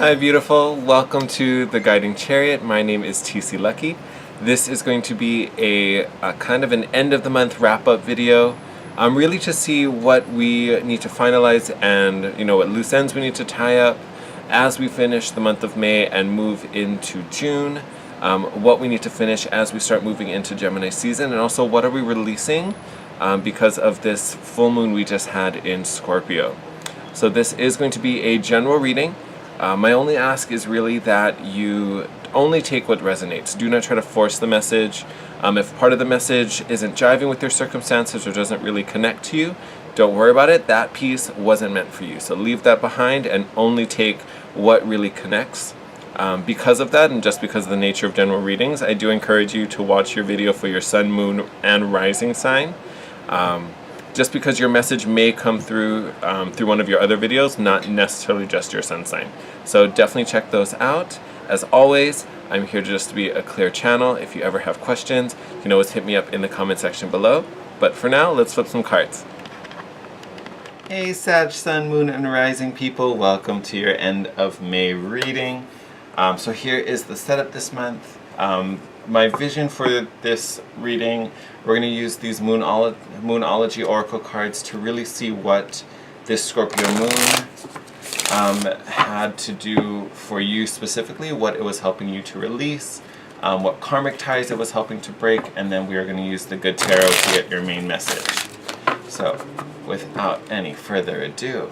Hi beautiful, welcome to the Guiding Chariot. My name is TC Lucky. This is going to be a kind of an end of the month wrap up video. Really to see what we need to finalize and what loose ends we need to tie up as we finish the month of May and move into June. What we need to finish as we start moving into Gemini season, and also what are we releasing because of this full moon we just had in Scorpio. So this is going to be a general reading. My only ask is really that you only take what resonates. Do not try to force the message. If part of the message isn't jiving with your circumstances or doesn't really connect to you, don't worry about it. That piece wasn't meant for you. So leave that behind and only take what really connects. Because of that, and just because of the nature of general readings, I do encourage you to watch your video for your sun, moon, and rising sign. Just because your message may come through through one of your other videos, not necessarily just your sun sign. So definitely check those out. As always, I'm here just to be a clear channel. If you ever have questions, you can always hit me up in the comment section below. But for now, let's flip some cards. Hey Sag, Sun, Moon, and Rising people, welcome to your end of May reading. So here is the setup this month. My vision for this reading, we're going to use these Moonology Oracle cards to really see what this Scorpio moon had to do for you specifically, what it was helping you to release, what karmic ties it was helping to break, and then we are going to use the good tarot to get your main message. So, without any further ado,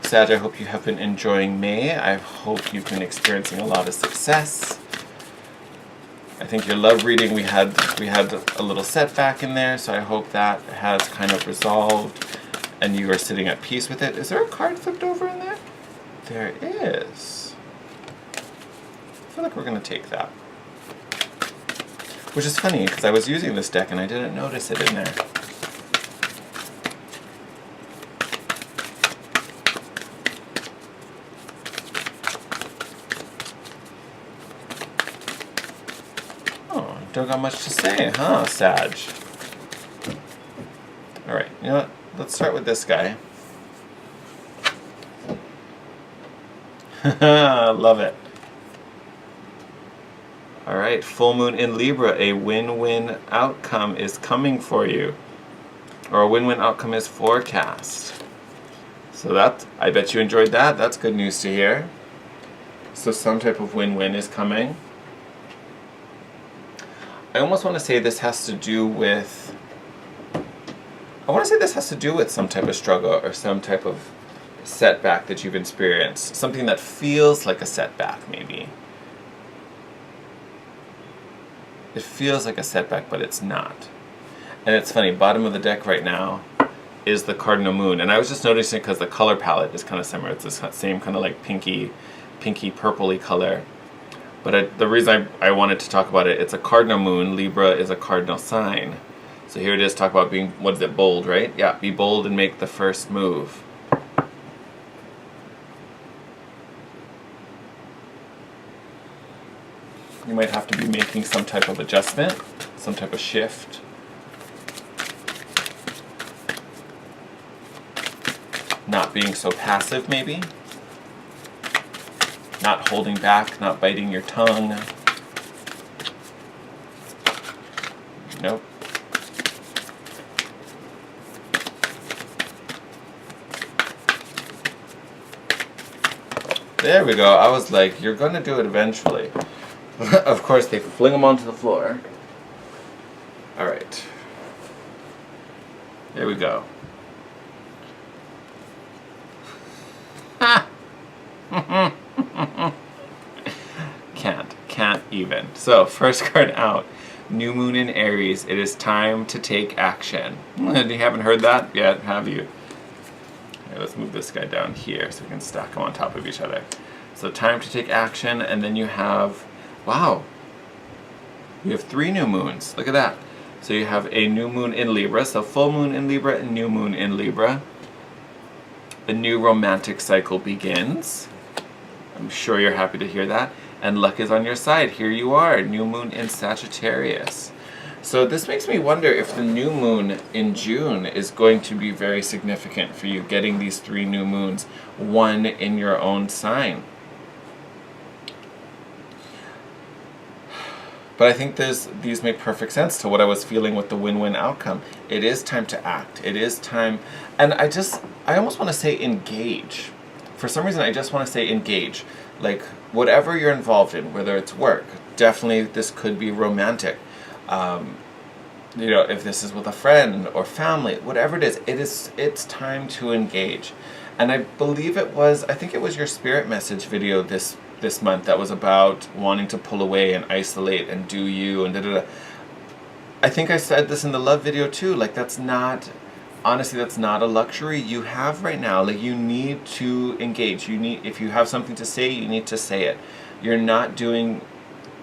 Sag, I hope you have been enjoying May. I hope you've been experiencing a lot of success. I think your love reading, we had a little setback in there, so I hope that has kind of resolved and you are sitting at peace with it. Is there a card flipped over in there? There is. I feel like we're going to take that. Which is funny, because I was using this deck and I didn't notice it in there. Don't got much to say, huh, Sag? Alright, you know what? Let's start with this guy. Love it. Alright, full moon in Libra. A win-win outcome is coming for you. Or a win-win outcome is forecast. So that, I bet you enjoyed that. That's good news to hear. So some type of win-win is coming. I almost want to say this has to do with, some type of struggle or some type of setback that you've experienced. Something that feels like a setback, maybe. It feels like a setback, but it's not. And it's funny, bottom of the deck right now is the Cardinal Moon. And I was just noticing because the color palette is kind of similar. It's this same kind of like pinky purpley color. But the reason I wanted to talk about it, it's a cardinal moon. Libra is a cardinal sign. So here it is, talk about being, what is it, bold, right? Yeah, be bold and make the first move. You might have to be making some type of adjustment, some type of shift. Not being so passive, maybe. Not holding back, not biting your tongue. Nope. There we go. I was like, you're going to do it eventually. Of course, they fling them onto the floor. Alright. There we go. Can't even. So, first card out. New moon in Aries. It is time to take action. You haven't heard that yet, have you? Okay, let's move this guy down here so we can stack them on top of each other. So, time to take action, and then you have, wow, you have 3 new moons. Look at that. So you have a new moon in Libra, so full moon in Libra and new moon in Libra. A new romantic cycle begins. I'm sure you're happy to hear that. And luck is on your side. Here you are, new moon in Sagittarius. So this makes me wonder if the new moon in June is going to be very significant for you, getting these 3 new moons, one in your own sign. But I think these make perfect sense to what I was feeling with the win-win outcome. It is time to act. It is time, and I almost want to say engage. For some reason, I just want to say engage. Like, whatever you're involved in, whether it's work, definitely this could be romantic. If this is with a friend or family, whatever it is, it's time to engage. And I believe I think it was your spirit message video this month that was about wanting to pull away and isolate and do you and da-da-da. I think I said this in the love video too, like that's not a luxury you have right now. Like, you need to engage. If you have something to say, you need to say it. You're not doing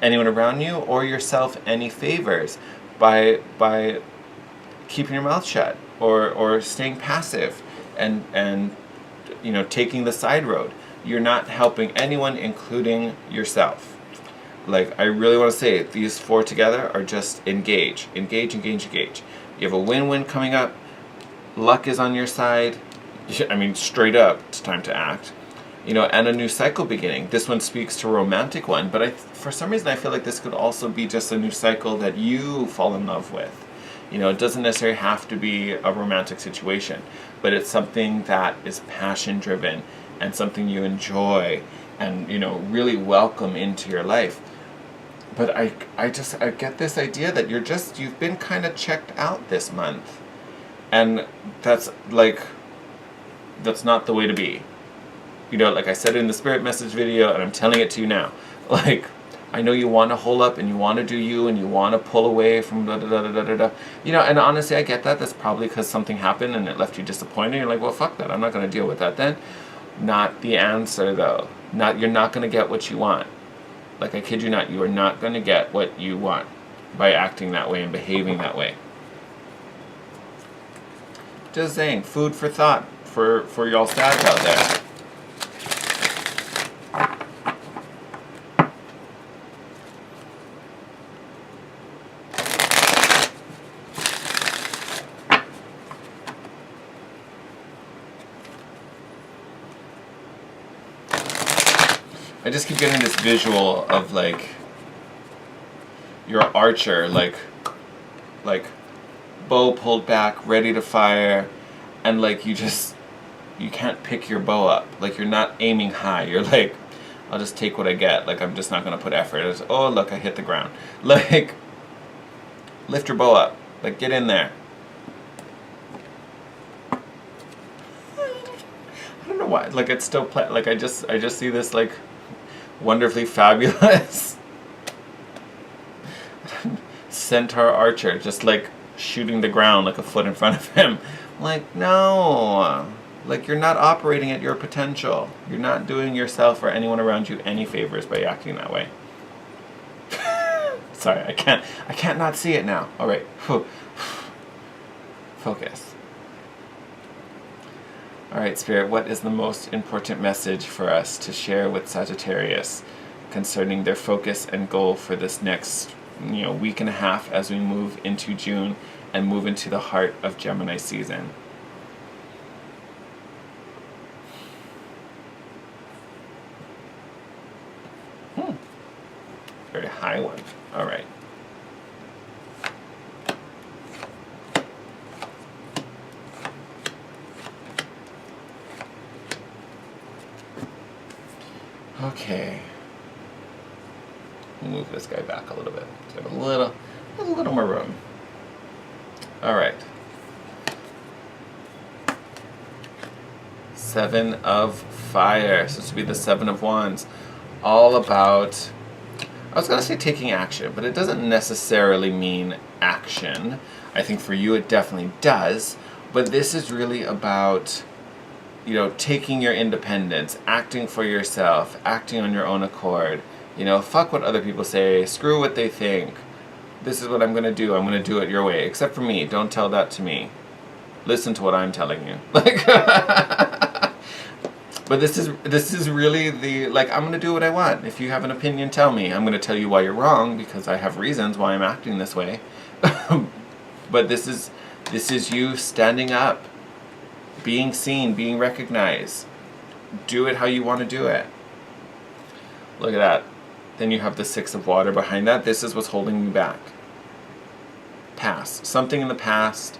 anyone around you or yourself any favors by keeping your mouth shut or staying passive and taking the side road. You're not helping anyone, including yourself. Like, I really want to say these 4 together are just engage. Engage, engage, engage. You have a win-win coming up. Luck is on your side. I mean, straight up, it's time to act. And a new cycle beginning. This one speaks to a romantic one, but for some reason I feel like this could also be just a new cycle that you fall in love with. It doesn't necessarily have to be a romantic situation, but it's something that is passion-driven and something you enjoy and, really welcome into your life. But I get this idea that you've been kind of checked out this month. And that's not the way to be. Like I said in the spirit message video, and I'm telling it to you now, like, I know you want to hold up and you want to do you and you want to pull away from da da da da da da. And honestly, I get that. That's probably because something happened and it left you disappointed. You're like, well, fuck that. I'm not going to deal with that then. Not the answer, though. You're not going to get what you want. Like, I kid you not, you are not going to get what you want by acting that way and behaving that way. Just saying, food for thought for y'all stats out there. I just keep getting this visual of like your archer, like bow pulled back, ready to fire, and like you can't pick your bow up. Like, you're not aiming high. You're like, I'll just take what I get. Like, I'm just not gonna put effort. It's, oh look, I hit the ground. Like, lift your bow up. Like, get in there. I don't know why. Like, it's still like I just see this like wonderfully fabulous centaur archer just like shooting the ground like a foot in front of him. Like, no, like, you're not operating at your potential. You're not doing yourself or anyone around you any favors by acting that way. Sorry, I can't not see it now. All right, focus. All right, Spirit, what is the most important message for us to share with Sagittarius concerning their focus and goal for this next, week and a half as we move into June and move into the heart of Gemini season? Very high one. All right. Okay. We'll move this guy back a little bit. So a little more room. All right. 7 of Fire. So this would be the 7 of Wands. All about, I was going to say taking action, but it doesn't necessarily mean action. I think for you it definitely does. But this is really about, taking your independence, acting for yourself, acting on your own accord. Fuck what other people say, screw what they think. This is what I'm going to do. I'm going to do it your way. Except for me. Don't tell that to me. Listen to what I'm telling you. But this is really the, I'm going to do what I want. If you have an opinion, tell me. I'm going to tell you why you're wrong, because I have reasons why I'm acting this way. But this is you standing up, being seen, being recognized. Do it how you want to do it. Look at that. Then you have the Six of Water behind that. This is what's holding you back. Past. Something in the past,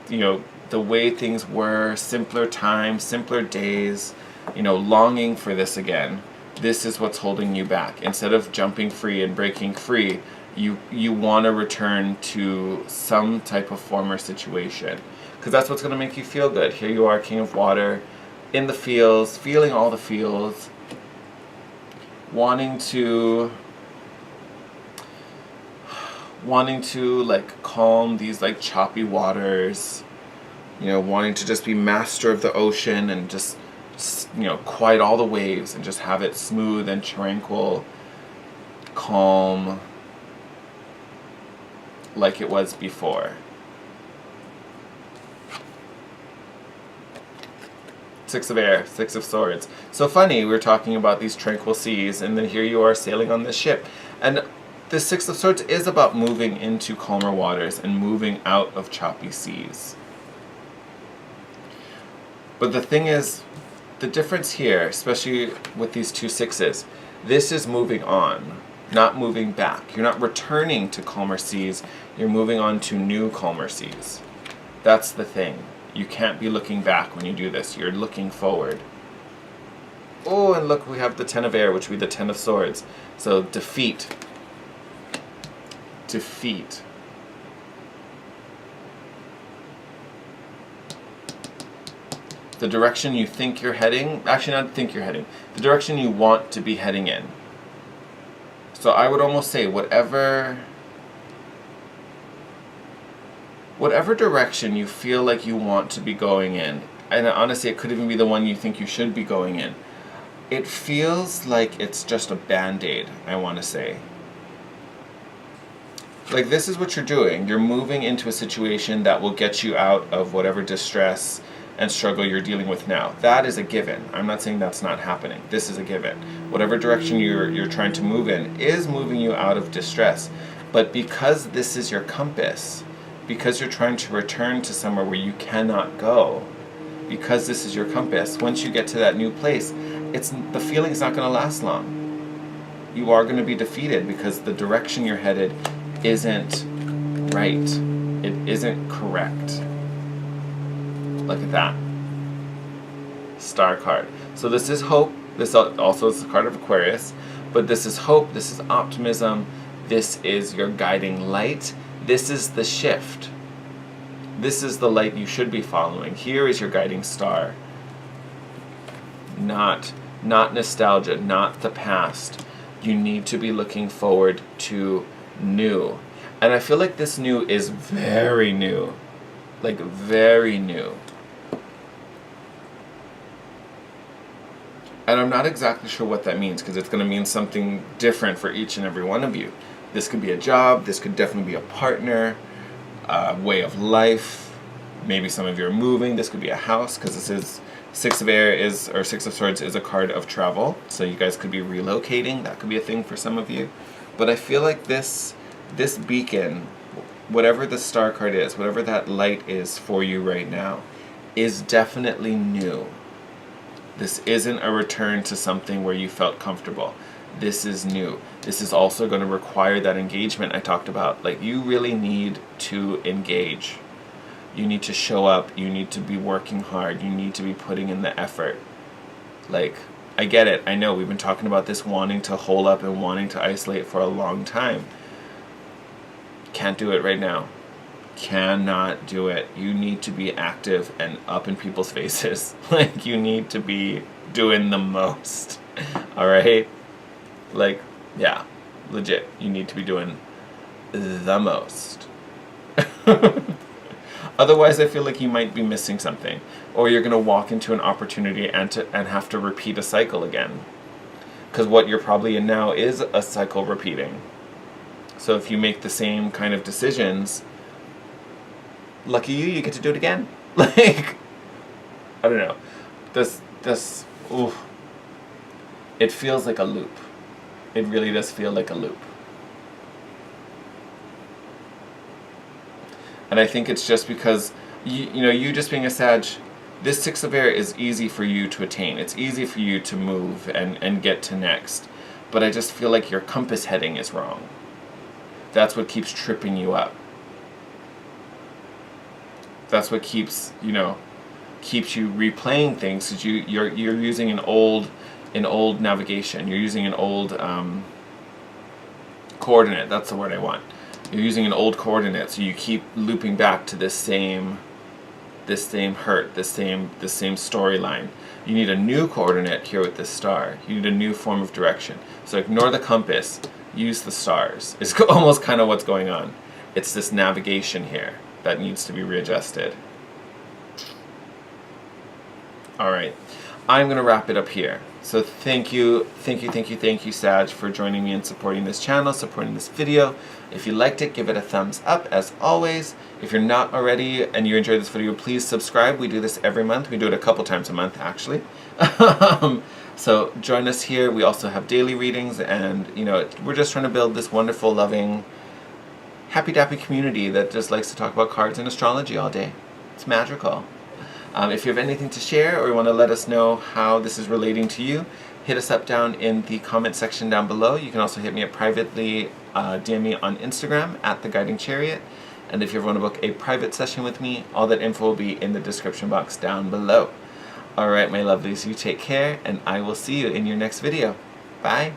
the way things were, simpler times, simpler days, longing for this again. This is what's holding you back. Instead of jumping free and breaking free, you want to return to some type of former situation. Because that's what's going to make you feel good. Here you are, King of Water, in the feels, feeling all the feels, wanting to like calm these like choppy waters, wanting to just be master of the ocean and just quiet all the waves and just have it smooth and tranquil, calm, like it was before. Six of Air, Six of Swords. So funny, we were talking about these tranquil seas, and then here you are sailing on this ship. And the Six of Swords is about moving into calmer waters and moving out of choppy seas. But the thing is, the difference here, especially with these two sixes, this is moving on, not moving back. You're not returning to calmer seas, you're moving on to new calmer seas. That's the thing. You can't be looking back when you do this. You're looking forward. Oh, and look, we have the Ten of Air, which would be the Ten of Swords. So defeat. Defeat. The direction you think you're heading, actually not think you're heading, the direction you want to be heading in. So I would almost say whatever direction you feel like you want to be going in, and honestly it could even be the one you think you should be going in, it feels like it's just a band-aid, I want to say. Like this is what you're doing. You're moving into a situation that will get you out of whatever distress and struggle you're dealing with now. That is a given. I'm not saying that's not happening. This is a given. Whatever direction you're trying to move in is moving you out of distress. But because this is your compass, because you're trying to return to somewhere where you cannot go, because this is your compass, once you get to that new place, the feeling's not going to last long. You are going to be defeated because the direction you're headed isn't right. It isn't correct. Look at that. Star card. So this is hope. This also is the card of Aquarius. But this is hope. This is optimism. This is your guiding light. This is the shift. This is the light you should be following. Here is your guiding star. Not nostalgia, not the past. You need to be looking forward to new. And I feel like this new is very new. Like very new. And I'm not exactly sure what that means because it's going to mean something different for each and every one of you. This could be a job, this could definitely be a partner, a way of life. Maybe some of you are moving, this could be a house because this is Six of Air or Six of Swords is a card of travel. So you guys could be relocating, that could be a thing for some of you. But I feel like this beacon, whatever the star card is, whatever that light is for you right now, is definitely new. This isn't a return to something where you felt comfortable. This is new. This is also going to require that engagement I talked about. Like, you really need to engage. You need to show up. You need to be working hard. You need to be putting in the effort. Like, I get it. I know we've been talking about this wanting to hole up and wanting to isolate for a long time. Can't do it right now. Cannot do it. You need to be active and up in people's faces. Like, you need to be doing the most. Alright? Like, yeah, legit. You need to be doing the most. Otherwise, I feel like you might be missing something. Or you're going to walk into an opportunity and have to repeat a cycle again. Because what you're probably in now is a cycle repeating. So if you make the same kind of decisions, lucky you get to do it again. Like, I don't know. Oof. It feels like a loop. It really does feel like a loop. And I think it's just because, you just being a Sag, this Six of Air is easy for you to attain. It's easy for you to move and get to next. But I just feel like your compass heading is wrong. That's what keeps tripping you up. That's what keeps you replaying things, because you're using an old navigation. You're using an old coordinate. That's the word I want. You're using an old coordinate, so you keep looping back to this same hurt, this same storyline. You need a new coordinate here with this star. You need a new form of direction. So ignore the compass, use the stars. It's almost kind of what's going on. It's this navigation here that needs to be readjusted. All right, I'm going to wrap it up here. So thank you, Sag, for joining me and supporting this channel, supporting this video. If you liked it, give it a thumbs up, as always. If you're not already and you enjoyed this video, please subscribe. We do this every month. We do it a couple times a month, actually. So join us here. We also have daily readings, and we're just trying to build this wonderful, loving, happy-dappy community that just likes to talk about cards and astrology all day. It's magical. If you have anything to share, or you want to let us know how this is relating to you, hit us up down in the comment section down below. You can also hit me up privately, DM me on Instagram at The Guiding Chariot. And if you ever want to book a private session with me, all that info will be in the description box down below. Alright, my lovelies, you take care, and I will see you in your next video. Bye!